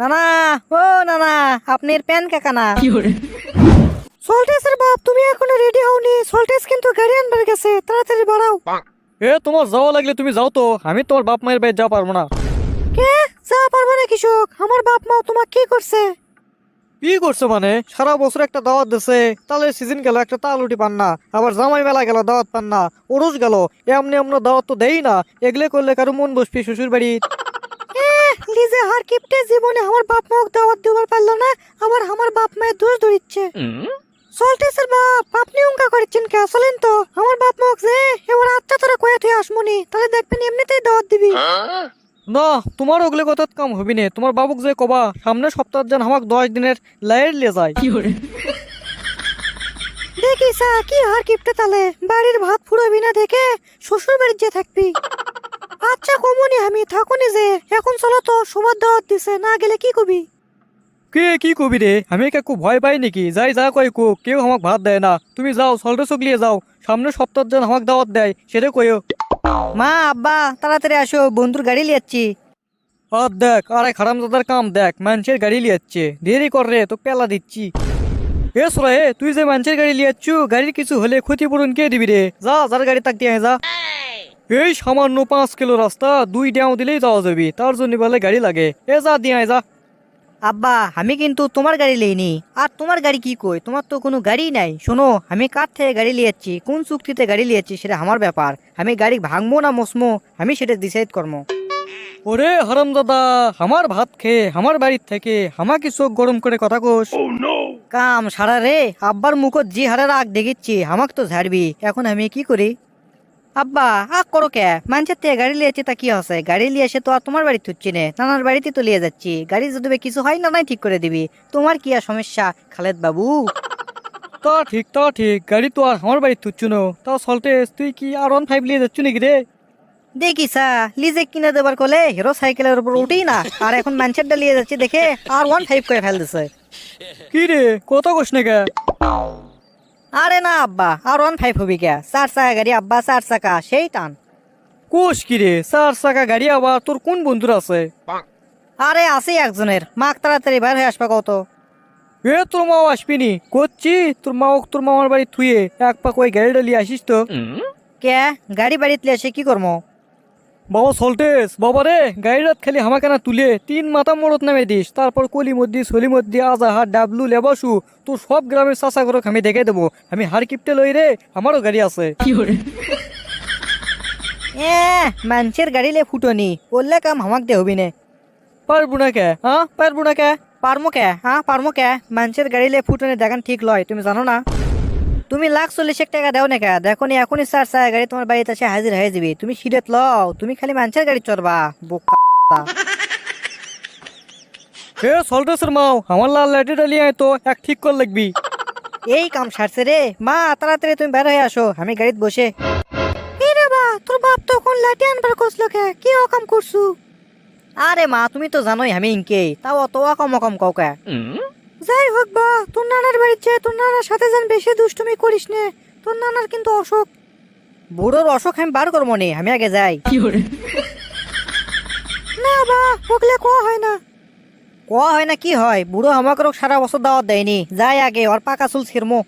নানা, ও নানা, আপনার প্যান কাকানা সল্টেসের বাপ, তুমি এখনো রেডি হওনি। সল্টেস কিন্তু গাড়ি আনবার গেছে, তাড়াতাড়ি বাড়াও। এ তোমার যাওয়া লাগলে তুমি যাও তো, আমি তোমার বাপ মায়ের বাড়ি যাওয়া পারবো না। কে যা পারবে না কৃষক? আমার বাপ মা তোমাকে কি করছে? কি করছো মানে? সারা বছর একটা দাওয়াত দিছে, তাহলে সিজন গেল একটা তাল উঠি পান না, আবার জামাই মেলা গেল দাওয়াত পান না, ওরস গেল, এমনি এমনি দাওয়াত তো দেই না। এগুলো করলে কারো মন বসবি শ্বশুর বাড়ি? লিজে হার কিপটে জীবনে আমার বাপ মাকে দাওয়াত দিবার পারলো না, আবার আমার বাপ মায়ের দোষ ধরিচ্ছে। সল্টেসের বাপ, আপনি উঙ্কা করেছেন কে? আসলেন তো আমার বাপ মাক যে এবার আচ্ছা তোরা কয়ে তুই আসমনি, তাহলে দেখবেন এমনিতেই দাওয়াত দিবি। না, তোমার ওগুলো কথা কাম হবি না। তোমার বাবুক যে কবা সামনে সপ্তাহ যেন আমাকে 10 দিনের লাইট লিয়ে যায়। দেখি সা কি হার কিপটে, তাহলে বাড়ির ভাত ফুরাবি না দেখে শ্বশুর বাড়ির যে থাকবি। আচ্ছা কমনি, আমি থাকুনি যে। এখন চলো তো, সবার দাওয়াত দিছে, না গেলে কি কবি? কে কি কবি রে? আমি কাকু ভয় পাই নাকি? যাই যা কই কো, কেউ আমাকে ভাত দেয় না। তুমি যাও, সল্টে চোখ লিয়ে যাও, সামনে সপ্তাহ যেন আমাকে দাওয়াত দেয় সেটা কইও। মা আব্বা তাড়াতাড়ি আসো, বন্ধুর গাড়ি লিয়াচ্ছি। আর দেখ, আরে হারামজাদার কাম দেখ, মানুষের গাড়ি লিয়াচ্ছে, দেরি কর রে, তো পেলা দিচ্ছি। এ সোরা, তুই যে মানুষের গাড়ি লিয়াচ্ছু, গাড়ির কিছু হলে ক্ষতিপূরণ কে দিবি রে? যা, যার গাড়ি তাক দিয়ে আয়, যা। এই সামান্য 5 কিলো রাস্তা 2 ডেও দিলেই যাওয়া যাবি, তার জন্য বলে গাড়ি লাগে। এ যা দিয়ে আয়, যা। আব্বা আমি কিন্তু তোমার গাড়ি লইনি। আর তোমার গাড়ি কি কই? তোমার তো কোনো গাড়ি নাই। শোনো, আমি কার থেকে গাড়ি লিয়াচ্ছি, কোন চুক্তিতে গাড়ি লিয়াচ্ছি সেটা আমার ব্যাপার। আমি গাড়ি ভাঙবো না মসমো, আমি সেটা ডিসাইড করবো। ওরে হারামজাদা, আমার ভাত খেয়ে আমার বাড়ির থেকে আমাকে চোখ গরম করে কথা কোস? কাম সারা রে, আব্বার মুখত জি হারে রাগ দেখিচ্ছি, আমাকে তো ঝাড়বি। এখন আমি কি করি? আব্বা আগ করো কে? মানুষের থেকে গাড়ি লিয়েছি তা কি আছে? গাড়ি লিয়ে এসে তো আর তোমার বাড়ি তুচ্ছি নে, নানার বাড়িতে তো লিয়ে যাচ্ছি। গাড়ি যদি কিছু হয়, নানাই ঠিক করে দিবি। তোমার কি আর সমস্যা খালেদ বাবু? তা ঠিক, তা ঠিক, গাড়ি তো আর আমার বাড়ির তুচ্ছু নো। তা সল্টে, তুই কি R15 লিয়ে যাচ্ছ নাকি রে? দেখিসা লিজে কিনে দেবার কলে হিরো সাইকেলের উপর উঠেই না, আর এখন মানুষেরটা লিয়ে যাচ্ছে দেখে R15 করে ফেল দিছে। কি রে, কথা কোস না কে? আরে না আব্বা, R15 হবি কে? 4 চাকা গাড়ি আব্বা, 4 চাকা, সেই টান। কোষ কি রে, 4 চাকা গাড়ি? আবার তোর কোন বন্ধুর আছে? আরে আছে একজনের। মাক তাড়াতাড়ি বাইর হয়ে আসবা কত। এ তোর মাও আসবিনি করছি, তোর মাও তোর মামার বাড়ি থুয়ে এক পাক ওই গাড়িটা লিয়ে আসিস তো। কে গাড়ি বাড়িতে এসে কি করবো? বাবা সল্টেস, বাবা রে, গাড়িটাত খালি হামাকানা তুলে 3 মাথা মোড়ত নামে দিস, তারপর কলি মধ্যে সলি মধ্যে আজাহার ডাবলু লেবাসু তোর সব গ্রামের চাষা করে আমি দেখে দেবো। আমি হার কিপটে লই রে, আমারও গাড়ি আছে। মানুষের গাড়ি লে ফুটনি বললে কাম হামাক দে হবি নে। পারবো না কে? হ্যাঁ পারবো না কে? পারমো কে? হ্যাঁ পারমো কে? মানুষের গাড়ি লে ফুটনি দেখান ঠিক লয়, তুমি জানো না? তুমি 1,40,000 টাকা দেও না কে? দেখো নি এখনই 4 চাকা গাড়ি তোমার বাড়িতে এসে হাজির হয়ে যাবি। তুমি সিডেত লও, তুমি খালি মানুষের গাড়ি চড়বা বোকা। এ সল্টেসের মাও, আমার লাল লাইটিটা লিয়ে আয় তো, এক ঠিক কর লাগবি। এই কাম সারছে রে মা, তাড়াতাড়ি তুমি বের হয়ে আসো, আমি গাড়িতে বসে। রে বা, তোর বাপ তখন লাঠি আনবার কসলো কে? কি অকাম করছু? আরে মা, তুমি তো জানোই আমি ইনকেই, তাও অত অকাম অকাম কাউকে। যাই হোক বা, তোর নানার বাড়িতে তোর নানার সাথে যেন বেশি দুষ্টুমি করিস নে। তোর নানার কিন্তু অসুখ। বুড়োর অসুখ আমি বার করবো নি, আমি আগে যাই। না বা, ওগুলো কোয়া হয় না। কোয়া হয় না কি হয়? বুড়ো আমাকে সারা বছর দাওয়াত দেয়নি। যাই আগে, ওর পাকা চুল ছিড়মো।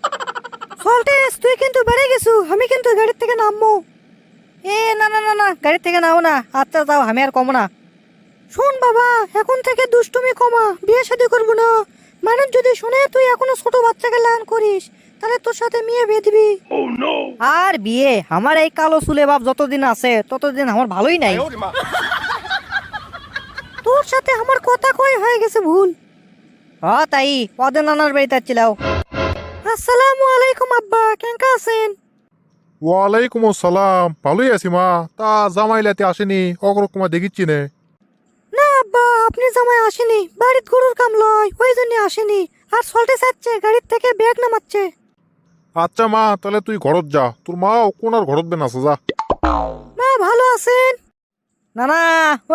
সল্টেস, তুই কিন্তু বেড়ে গেছু, আমি কিন্তু গাড়ির থেকে নামবো। এ না না না না, গাড়ির থেকে নাও না। আচ্ছা যাও, আমি আর কমো না। শোন বাবা, এখন থেকে দুষ্টুমি কমা, বিয়ে শাদী করবো না। মানুষ যদি শুনে তুই এখনো ছোট বাচ্চাকে লায়ন করিস, তাহলে তোর সাথে মেয়ে বিয়ে দিবি। আর বিয়ে? আমার এই কালো চুলে বাপ যতদিন আছে ততদিন আমার ভালোই নাই। তোর সাথে আমার কথা কই হয়ে গেছে ভুল। তাই পদে নানার বাড়িতে যাচ্ছিলাও। আসসালামু আলাইকুম আব্বা, কেঙ্কা আছেন? ওয়ালাইকুম আসসালাম, ভালোই আছি মা। তা জামাইলাতে আসেনি, অগ্রকুমা দেখিচ্ছি নে। না আব্বা, আপনি জামাই আসেনি, বাড়ির গরুর কাম লয়, ওই জন্য আসেনি। আর সল্টে যাচ্ছে, গাড়ির থেকে ব্যাগ নামাচ্ছে। আচ্ছা মা, তাহলে তুই ঘরত যা, তোর মাও কোন আর ঘরত বেন আছে, যা। মা ভালো আছেন? নানা,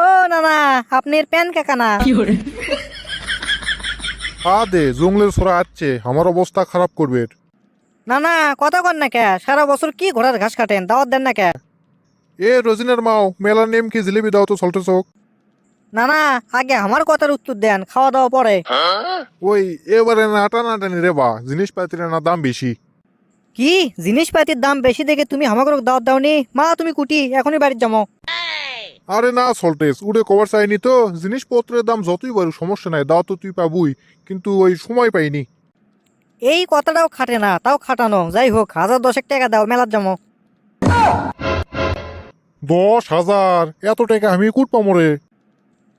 ও নানা, আপনার প্যান কাকানা। দে জঙ্গলের সরা আসছে, আমার অবস্থা খারাপ করবে। নানা কথা কন না কে? সারা বছর কি ঘোড়ার ঘাস কাটেন, দাওয়াত দেন না কে? এ রোজিনার মাও, মেলার নেম কি জিলিপি দাও তো সল্টে চোখ। না না, আগে আমার কথার উত্তর দেন, খাওয়া দাওয়া পরে। ওই এবারে না টানাটানি রে বা, জিনিসপাতির না দাম বেশি। কি জিনিসপাতির দাম বেশি দেখে তুমি আমাকে দাওয়াত দাওনি? মা তুমি কুটি, এখনই বাড়ির যাবো। আরে না সল্টেস, উড়ে কভার চাইনি তো, জিনিসপত্রের দাম যতই বাড়ুক সমস্যা নাই, দাও তো তুই পাবুই, কিন্তু ওই সময় পাইনি। এই কথাটাও খাটে না, তাও খাটানো। যাই হোক, 1010 টাকা দাও, মেলার যাবো। 10,000? এত টাকা আমি কুট পামো রে?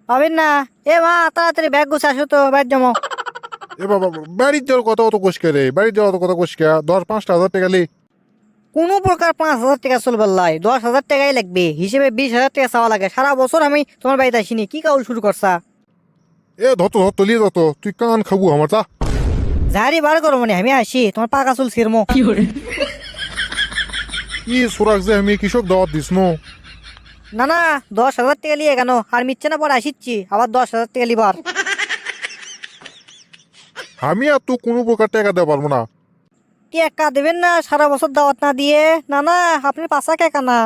পাবেন না? এ মা তাড়াতাড়ি ব্যাগ গুছ, আসো তো, বাড়ির যাবো। এ বাবা, বাড়ির যাওয়ার কথা অত কোশকে রে, বাড়ির যাওয়ার কথা কোশকে, ধর 5,000 টাকা লে। কোনো প্রকার 5,000 টাকা চলবে লাই, 10,000 টাকাই লাগবে। হিসেবে 20,000 টাকা চাওয়া লাগে। সারা বছর আমি তোমার বাড়িতে আসিনি, কি কাউল শুরু করছা? এ ধরতো লিয়ে যত, তুই কান খাবু আমার তা। ঝাড়ি বার করো মানে, আমি আসি, তোমার পাকা চুল ছিড়মো। ই সুরাক যে আমি কৃষক দাওয়াত দিস নো। না না, 10,000 টাকা লিয়ে কেন আর মিচ্ছে না, পরে আসিচ্ছি আবার 10,000 টাকা লিবার। আমি আর তো কোনো প্রকার টাকা দেওয়া পারবো না। কি একা দেবেন না সারা বছর দাওয়াত না দিয়ে? না না, আপনি পাশা কে কানা।